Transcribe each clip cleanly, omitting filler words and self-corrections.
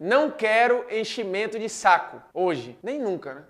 Não quero enchimento de saco hoje, nem nunca, né?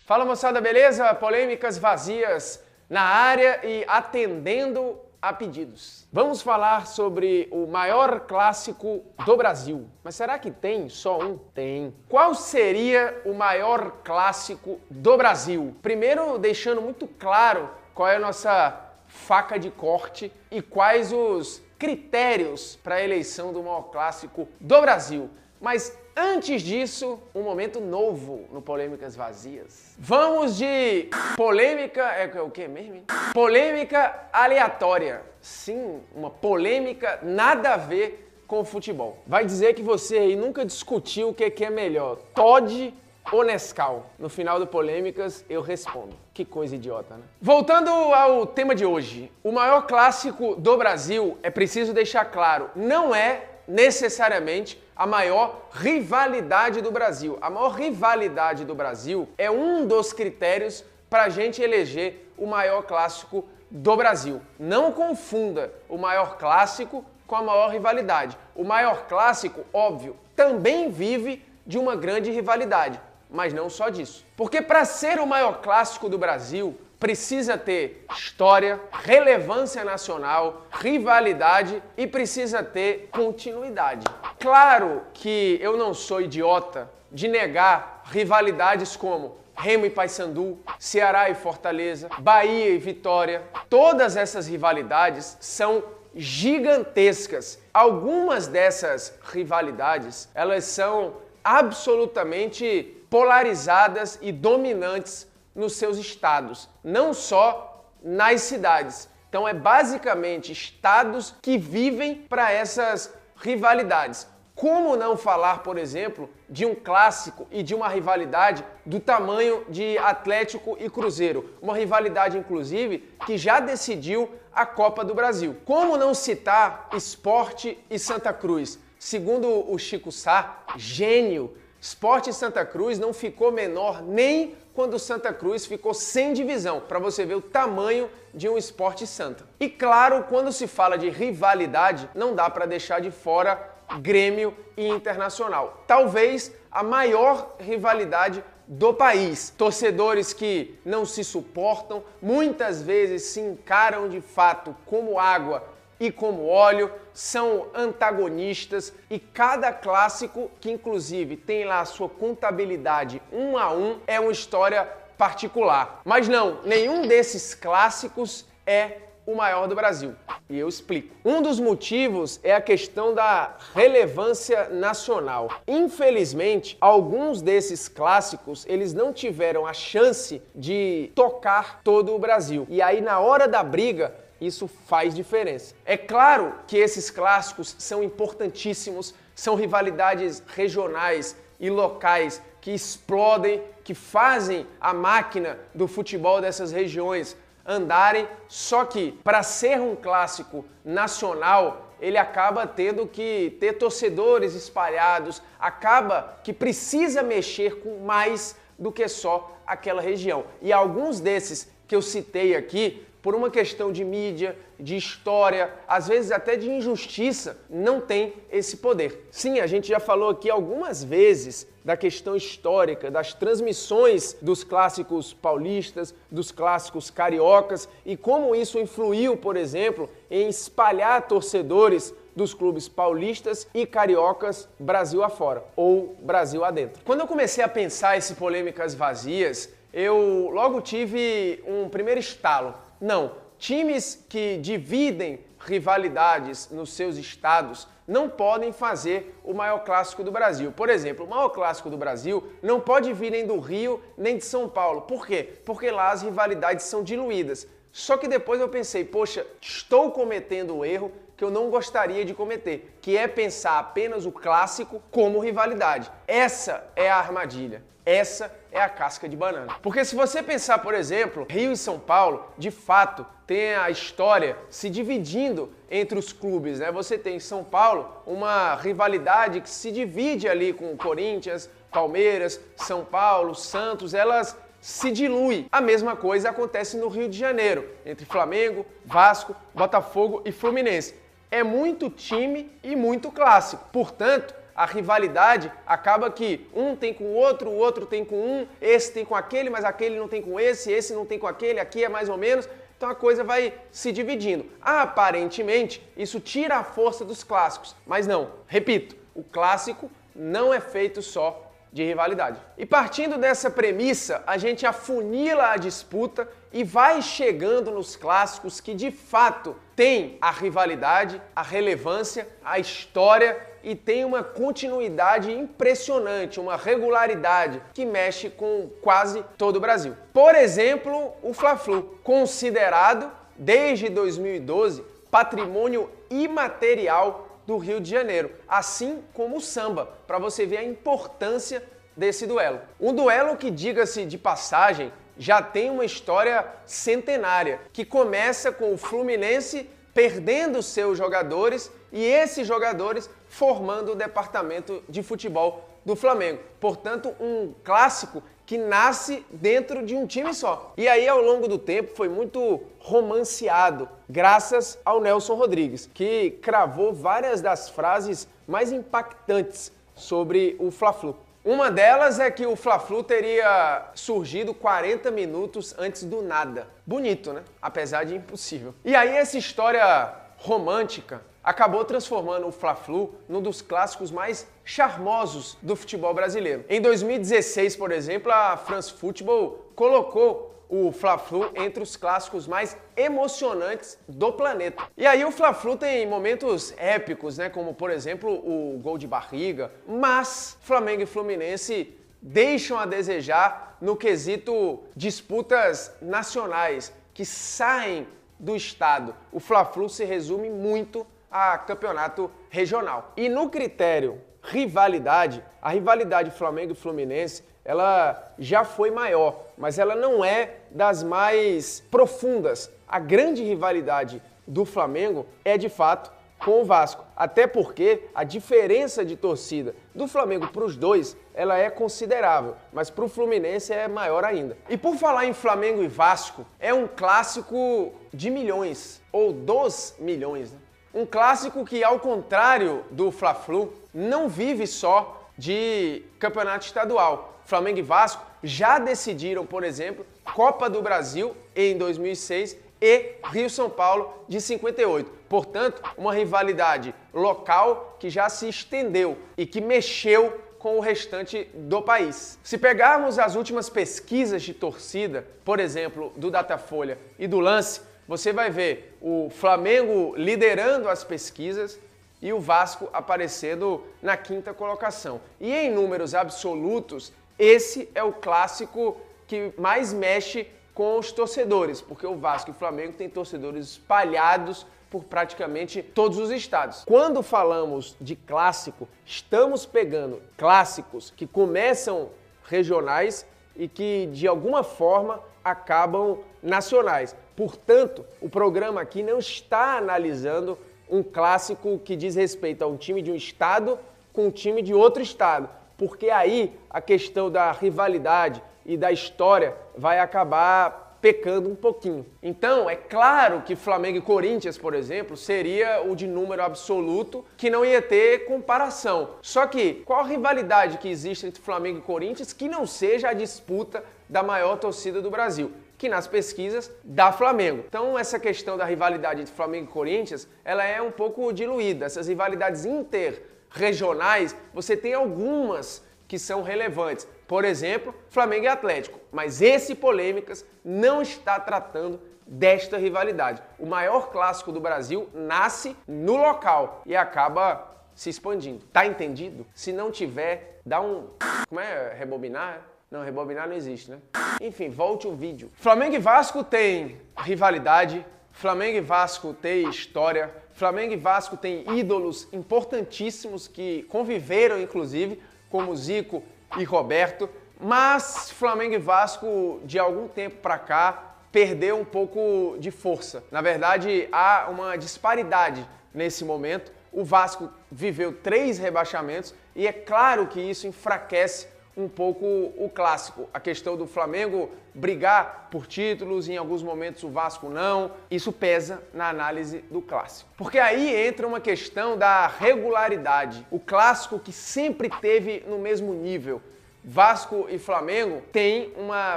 Fala moçada, beleza? Polêmicas vazias na área e atendendo a pedidos. Vamos falar sobre o maior clássico do Brasil. Mas será que tem só um? Tem. Qual seria o maior clássico do Brasil? Primeiro, deixando muito claro qual é a nossa faca de corte e quais os critérios para a eleição do maior clássico do Brasil. Mas antes disso, um momento novo no Polêmicas Vazias. Vamos de polêmica... É o que mesmo, hein? Polêmica aleatória. Sim, uma polêmica nada a ver com o futebol. Vai dizer que você aí nunca discutiu o que é melhor, Toddy ou Nescau? No final do Polêmicas eu respondo. Que coisa idiota, né? Voltando ao tema de hoje. O maior clássico do Brasil, é preciso deixar claro, não é necessariamente a maior rivalidade do Brasil. A maior rivalidade do Brasil é um dos critérios para a gente eleger o maior clássico do Brasil. Não confunda o maior clássico com a maior rivalidade. O maior clássico, óbvio, também vive de uma grande rivalidade, mas não só disso. Porque para ser o maior clássico do Brasil, precisa ter história, relevância nacional, rivalidade e precisa ter continuidade. Claro que eu não sou idiota de negar rivalidades como Remo e Paysandu, Ceará e Fortaleza, Bahia e Vitória. Todas essas rivalidades são gigantescas. Algumas dessas rivalidades, elas são absolutamente polarizadas e dominantes nos seus estados, não só nas cidades. Então é basicamente estados que vivem para essas rivalidades. Como não falar, por exemplo, de um clássico e de uma rivalidade do tamanho de Atlético e Cruzeiro? Uma rivalidade, inclusive, que já decidiu a Copa do Brasil. Como não citar Sport e Santa Cruz? Segundo o Chico Sá, gênio, Sport e Santa Cruz não ficou menor nem quando o Santa Cruz ficou sem divisão, para você ver o tamanho de um Sport Santa. E claro, quando se fala de rivalidade, não dá para deixar de fora Grêmio e Internacional. Talvez a maior rivalidade do país. Torcedores que não se suportam, muitas vezes se encaram de fato como água e como óleo, são antagonistas e cada clássico, que inclusive tem lá a sua contabilidade 1 a 1, é uma história particular. Mas não, nenhum desses clássicos é o maior do Brasil. E eu explico. Um dos motivos é a questão da relevância nacional. Infelizmente, alguns desses clássicos, eles não tiveram a chance de tocar todo o Brasil. E aí, na hora da briga, isso faz diferença. É claro que esses clássicos são importantíssimos, são rivalidades regionais e locais que explodem, que fazem a máquina do futebol dessas regiões andarem, só que para ser um clássico nacional, ele acaba tendo que ter torcedores espalhados, acaba que precisa mexer com mais do que só aquela região. E alguns desses que eu citei aqui, por uma questão de mídia, de história, às vezes até de injustiça, não tem esse poder. Sim, a gente já falou aqui algumas vezes da questão histórica, das transmissões dos clássicos paulistas, dos clássicos cariocas e como isso influiu, por exemplo, em espalhar torcedores dos clubes paulistas e cariocas Brasil afora, ou Brasil adentro. Quando eu comecei a pensar esse Polêmicas Vazias, eu logo tive um primeiro estalo. Não, times que dividem rivalidades nos seus estados não podem fazer o maior clássico do Brasil. Por exemplo, o maior clássico do Brasil não pode vir nem do Rio nem de São Paulo. Por quê? Porque lá as rivalidades são diluídas. Só que depois eu pensei, poxa, estou cometendo um erro que eu não gostaria de cometer, que é pensar apenas o clássico como rivalidade. Essa é a armadilha. Essa é a casca de banana. Porque se você pensar, por exemplo, Rio e São Paulo, de fato, tem a história se dividindo entre os clubes, né? Você tem em São Paulo uma rivalidade que se divide ali com o Corinthians, Palmeiras, São Paulo, Santos, elas se dilui. A mesma coisa acontece no Rio de Janeiro, entre Flamengo, Vasco, Botafogo e Fluminense. É muito time e muito clássico. Portanto, a rivalidade acaba que um tem com o outro tem com um, esse tem com aquele, mas aquele não tem com esse não tem com aquele, aqui é mais ou menos. Então a coisa vai se dividindo. Aparentemente, isso tira a força dos clássicos. Mas não, repito, o clássico não é feito só de rivalidade. E partindo dessa premissa, a gente afunila a disputa e vai chegando nos clássicos que de fato tem a rivalidade, a relevância, a história e tem uma continuidade impressionante, uma regularidade que mexe com quase todo o Brasil. Por exemplo, o Fla-Flu, considerado desde 2012 patrimônio imaterial do Rio de Janeiro, assim como o samba, para você ver a importância desse duelo. Um duelo que, diga-se de passagem, já tem uma história centenária, que começa com o Fluminense perdendo seus jogadores e esses jogadores formando o departamento de futebol do Flamengo. Portanto, um clássico que nasce dentro de um time só. E aí, ao longo do tempo, foi muito romanceado, graças ao Nelson Rodrigues, que cravou várias das frases mais impactantes sobre o Fla-Flu. Uma delas é que o Fla-Flu teria surgido 40 minutos antes do nada. Bonito, né? Apesar de impossível. E aí, essa história romântica acabou transformando o Fla-Flu num dos clássicos mais charmosos do futebol brasileiro. Em 2016, por exemplo, a France Football colocou o Fla-Flu entre os clássicos mais emocionantes do planeta. E aí o Fla-Flu tem momentos épicos, né? Como, por exemplo, o gol de barriga, mas Flamengo e Fluminense deixam a desejar no quesito disputas nacionais que saem do estado. O Fla-Flu se resume muito a campeonato regional. E no critério rivalidade, a rivalidade Flamengo e Fluminense, ela já foi maior, mas ela não é das mais profundas. A grande rivalidade do Flamengo é, de fato, com o Vasco. Até porque a diferença de torcida do Flamengo para os dois, ela é considerável, mas para o Fluminense é maior ainda. E por falar em Flamengo e Vasco, é um clássico de milhões, ou dos milhões, né? Um clássico que, ao contrário do Fla-Flu, não vive só de campeonato estadual. Flamengo e Vasco já decidiram, por exemplo, Copa do Brasil em 2006 e Rio-São Paulo de 58. Portanto, uma rivalidade local que já se estendeu e que mexeu com o restante do país. Se pegarmos as últimas pesquisas de torcida, por exemplo, do Datafolha e do Lance, você vai ver o Flamengo liderando as pesquisas e o Vasco aparecendo na quinta colocação. E em números absolutos, esse é o clássico que mais mexe com os torcedores, porque o Vasco e o Flamengo têm torcedores espalhados por praticamente todos os estados. Quando falamos de clássico, estamos pegando clássicos que começam regionais e que, de alguma forma, acabam nacionais. Portanto, o programa aqui não está analisando um clássico que diz respeito a um time de um estado com um time de outro estado, porque aí a questão da rivalidade e da história vai acabar pecando um pouquinho. Então, é claro que Flamengo e Corinthians, por exemplo, seria o de número absoluto que não ia ter comparação. Só que, qual a rivalidade que existe entre Flamengo e Corinthians que não seja a disputa da maior torcida do Brasil? Que nas pesquisas dá Flamengo. Então essa questão da rivalidade entre Flamengo e Corinthians, ela é um pouco diluída. Essas rivalidades interregionais, você tem algumas que são relevantes. Por exemplo, Flamengo e Atlético. Mas esse Polêmicas não está tratando desta rivalidade. O maior clássico do Brasil nasce no local e acaba se expandindo. Tá entendido? Se não tiver, dá um... Como é? Rebobinar? Não, rebobinar não existe, né? Enfim, volte o vídeo. Flamengo e Vasco tem rivalidade, Flamengo e Vasco tem história, Flamengo e Vasco tem ídolos importantíssimos que conviveram, inclusive, como Zico e Roberto, mas Flamengo e Vasco, de algum tempo pra cá, perdeu um pouco de força. Na verdade, há uma disparidade nesse momento. O Vasco viveu 3 rebaixamentos e é claro que isso enfraquece um pouco o clássico. A questão do Flamengo brigar por títulos, em alguns momentos o Vasco não. Isso pesa na análise do clássico. Porque aí entra uma questão da regularidade. O clássico que sempre teve no mesmo nível. Vasco e Flamengo tem uma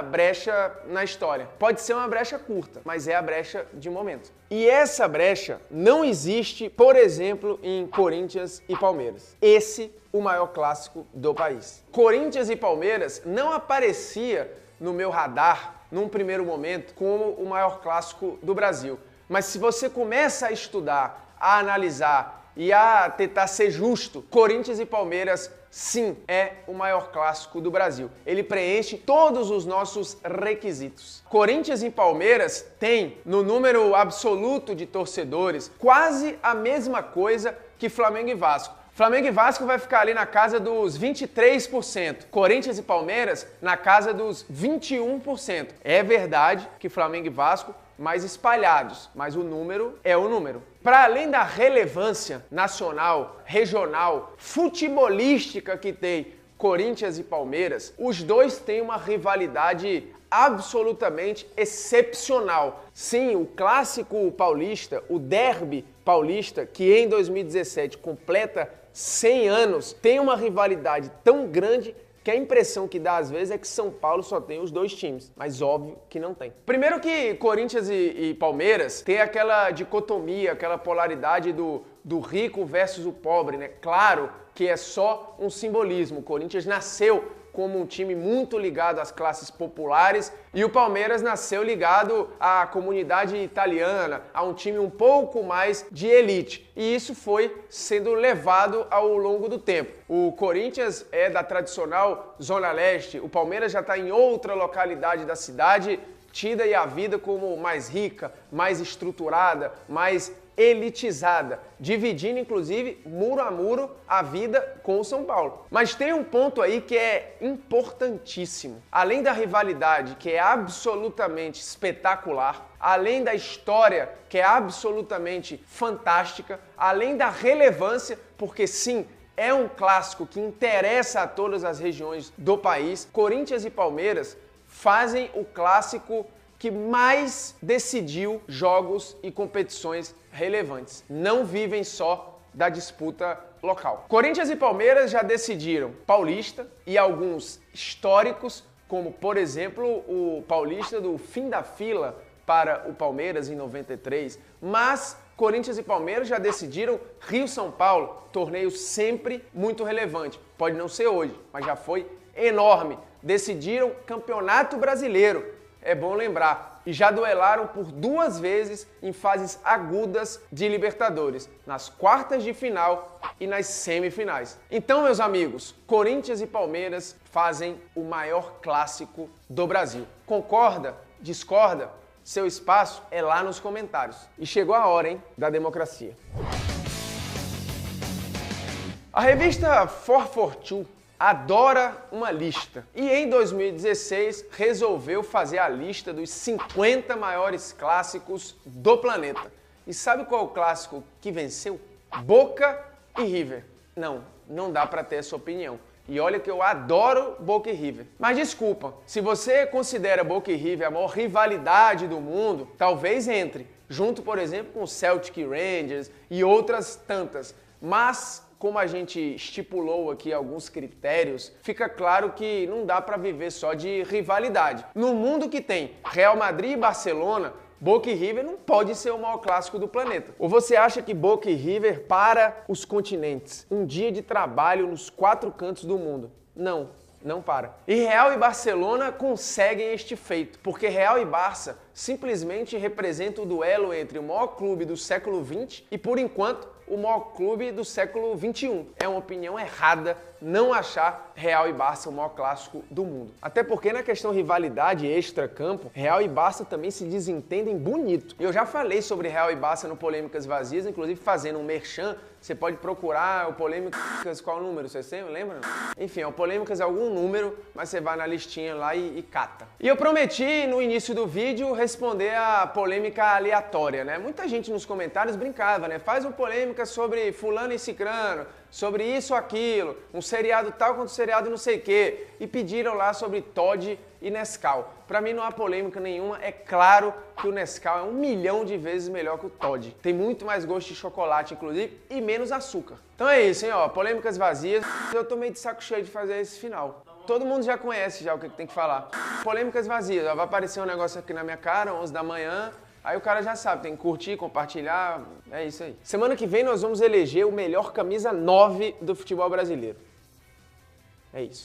brecha na história. Pode ser uma brecha curta, mas é a brecha de momento. E essa brecha não existe, por exemplo, em Corinthians e Palmeiras. Esse o maior clássico do país. Corinthians e Palmeiras não aparecia no meu radar, num primeiro momento, como o maior clássico do Brasil. Mas se você começa a estudar, a analisar e a tentar ser justo, Corinthians e Palmeiras, sim, é o maior clássico do Brasil. Ele preenche todos os nossos requisitos. Corinthians e Palmeiras têm, no número absoluto de torcedores, quase a mesma coisa que Flamengo e Vasco. Flamengo e Vasco vai ficar ali na casa dos 23%. Corinthians e Palmeiras na casa dos 21%. É verdade que Flamengo e Vasco mais espalhados, mas o número é o número. Para além da relevância nacional, regional, futebolística que tem Corinthians e Palmeiras, os dois têm uma rivalidade absolutamente excepcional. Sim, o clássico paulista, o derby paulista, que em 2017 completa 100 anos, tem uma rivalidade tão grande que a impressão que dá às vezes é que São Paulo só tem os dois times, mas óbvio que não tem. Primeiro que Corinthians e Palmeiras tem aquela dicotomia, aquela polaridade do rico versus o pobre, né? Claro que é só um simbolismo. O Corinthians nasceu como um time muito ligado às classes populares e o Palmeiras nasceu ligado à comunidade italiana, a um time um pouco mais de elite. E isso foi sendo levado ao longo do tempo. O Corinthians é da tradicional Zona Leste, o Palmeiras já está em outra localidade da cidade, tida e a vida como mais rica, mais estruturada, mais elitizada, dividindo inclusive muro a muro a vida com o São Paulo. Mas tem um ponto aí que é importantíssimo. Além da rivalidade, que é absolutamente espetacular, além da história, que é absolutamente fantástica, além da relevância, porque sim, é um clássico que interessa a todas as regiões do país, Corinthians e Palmeiras fazem o clássico que mais decidiu jogos e competições relevantes. Não vivem só da disputa local. Corinthians e Palmeiras já decidiram Paulista e alguns históricos, como por exemplo o Paulista do fim da fila para o Palmeiras em 93, mas Corinthians e Palmeiras já decidiram Rio-São Paulo, torneio sempre muito relevante. Pode não ser hoje, mas já foi enorme. Decidiram Campeonato Brasileiro. É bom lembrar, e já duelaram por 2 vezes em fases agudas de Libertadores, nas quartas de final e nas semifinais. Então, meus amigos, Corinthians e Palmeiras fazem o maior clássico do Brasil. Concorda? Discorda? Seu espaço é lá nos comentários. E chegou a hora, hein, da democracia. A revista 442 adora uma lista e em 2016 resolveu fazer a lista dos 50 maiores clássicos do planeta. E sabe qual é o clássico que venceu? Boca e River. Não dá para ter essa opinião. E olha que eu adoro Boca e River. Mas desculpa, se você considera Boca e River a maior rivalidade do mundo, talvez entre, junto, por exemplo, com o Celtic Rangers e outras tantas. Mas como a gente estipulou aqui alguns critérios, fica claro que não dá para viver só de rivalidade. No mundo que tem Real Madrid e Barcelona, Boca e River não pode ser o maior clássico do planeta. Ou você acha que Boca e River para os continentes? Um dia de trabalho nos 4 cantos do mundo? Não para. E Real e Barcelona conseguem este feito, porque Real e Barça simplesmente representam o duelo entre o maior clube do século XX e, por enquanto, o maior clube do século XXI. É uma opinião errada não achar Real e Barça o maior clássico do mundo. Até porque na questão rivalidade extra-campo, Real e Barça também se desentendem bonito. Eu já falei sobre Real e Barça no Polêmicas Vazias, inclusive fazendo um merchan. Você pode procurar o Polêmicas, qual número? Você sempre lembra? Enfim, o Polêmicas é algum número, mas você vai na listinha lá e cata. E eu prometi no início do vídeo responder a polêmica aleatória, né? Muita gente nos comentários brincava, né? Faz um Polêmicas polêmica sobre fulano e cicrano, sobre isso ou aquilo, um seriado tal contra um seriado não sei o quê, e pediram lá sobre Toddy e Nescau. Pra mim não há polêmica nenhuma, é claro que o Nescau é 1 milhão de vezes melhor que o Toddy. Tem muito mais gosto de chocolate, inclusive, e menos açúcar. Então é isso, hein, ó, polêmicas vazias. Eu tô meio de saco cheio de fazer esse final. Todo mundo já conhece já o que tem que falar. Polêmicas vazias, ó, vai aparecer um negócio aqui na minha cara, 11 da manhã, aí o cara já sabe, tem que curtir, compartilhar, é isso aí. Semana que vem nós vamos eleger o melhor camisa 9 do futebol brasileiro. É isso.